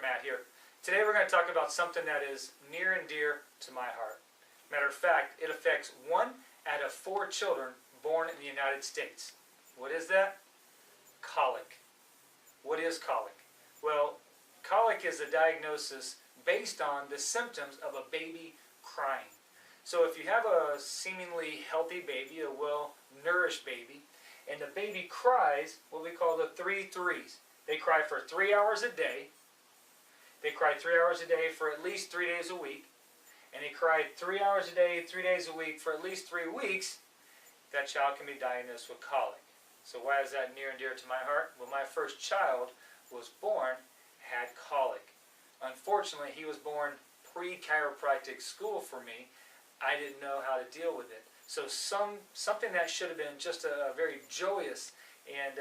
Matt here. Today we're going to talk about something that is near and dear to my heart. Matter of fact, it affects 1 out of 4 children born in the United States. What is that? Colic. What is colic? Well, colic is a diagnosis based on the symptoms of a baby crying. So if you have a seemingly healthy baby, a well-nourished baby, and the baby cries, what we call the 3 threes. They cry for 3 hours a day. They cry 3 hours a day for at least 3 days a week. And they cry 3 hours a day, 3 days a week for at least 3 weeks. That child can be diagnosed with colic. So why is that near and dear to my heart? Well, my first child was born, had colic. Unfortunately, he was born pre-chiropractic school for me. I didn't know how to deal with it. So something that should have been just a very joyous and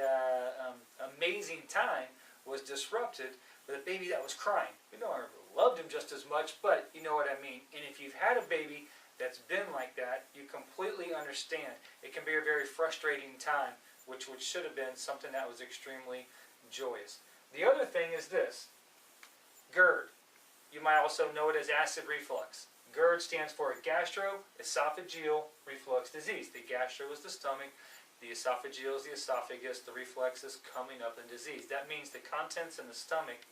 amazing time was disrupted with a baby that was crying. We know I loved him just as much, but you know what I mean. And if you've had a baby that's been like that, you completely understand. It can be a very frustrating time, which should have been something that was extremely joyous. The other thing is this, GERD. You might also know it as acid reflux. GERD stands for gastroesophageal reflux disease. The gastro is the stomach, the esophageal is the esophagus, the reflux is coming up in disease. That means the contents in the stomach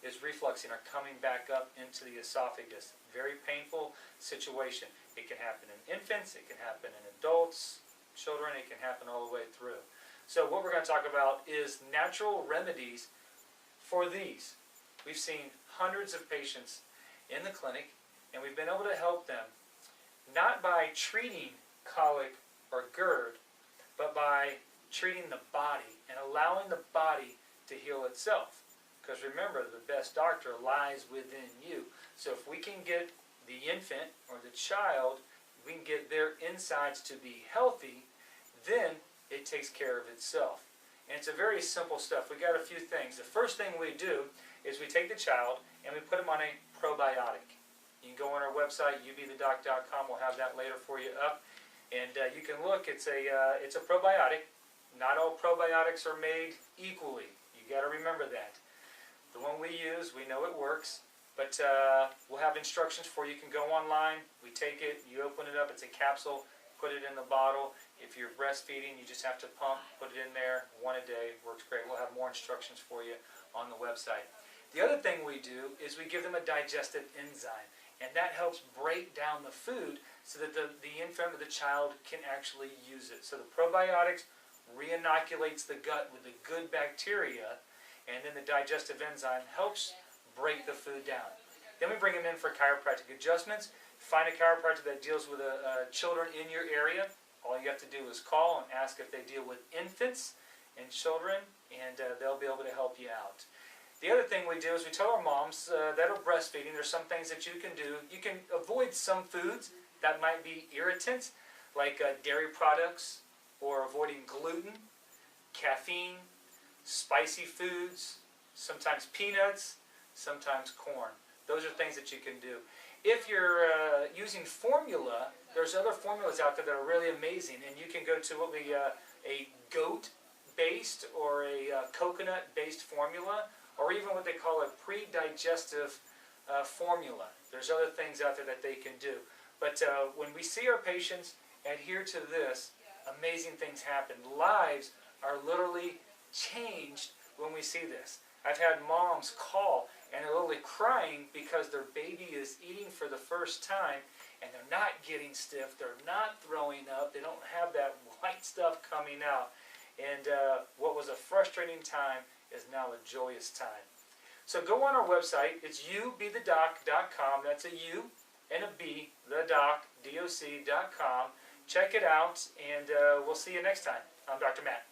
is refluxing or coming back up into the esophagus. Very painful situation. It can happen in infants, it can happen in adults, children, it can happen all the way through. So what we're going to talk about is natural remedies for these. We've seen hundreds of patients in the clinic, and we've been able to help them not by treating colic or GERD, but by treating the body and allowing the body to heal itself. Because remember, the best doctor lies within you. So if we can get the infant or the child, we can get their insides to be healthy, then it takes care of itself. And it's a very simple stuff. We got a few things. The first thing we do is we take the child and we put them on a probiotic. You can go on our website, ubthedoc.com. We'll have that later for you up. And you can look. It's a probiotic. Not all probiotics are made equally. You got to remember that. The one we use, we know it works. But we'll have instructions for you. You can go online. We take it. You open it up. It's a capsule. Put it in the bottle. If you're breastfeeding, you just have to pump. Put it in there. 1 a day. Works great. We'll have more instructions for you on the website. The other thing we do is we give them a digestive enzyme. And that helps break down the food so that the infant or the child can actually use it. So the probiotics re-inoculates the gut with the good bacteria, and then the digestive enzyme helps break the food down. Then we bring them in for chiropractic adjustments. Find a chiropractor that deals with children in your area. All you have to do is call and ask if they deal with infants and children, and they'll be able to help you out. The other thing we do is we tell our moms that are breastfeeding, there's some things that you can do. You can avoid some foods that might be irritants, like dairy products, or avoiding gluten, caffeine, spicy foods, sometimes peanuts, sometimes corn. Those are things that you can do. If you're using formula, there's other formulas out there that are really amazing, and you can go to what a goat-based or a coconut-based formula, or even what they call a pre-digestive formula. There's other things out there that they can do. But when we see our patients adhere to this, amazing things happen. Lives are literally changed when we see this. I've had moms call and they're literally crying because their baby is eating for the first time and they're not getting stiff, they're not throwing up, they don't have that white stuff coming out. And what was a frustrating time is now a joyous time. So go on our website. It's ubthedoc.com. That's a U and a B, thedoc.com. Check it out, and we'll see you next time. I'm Dr. Matt.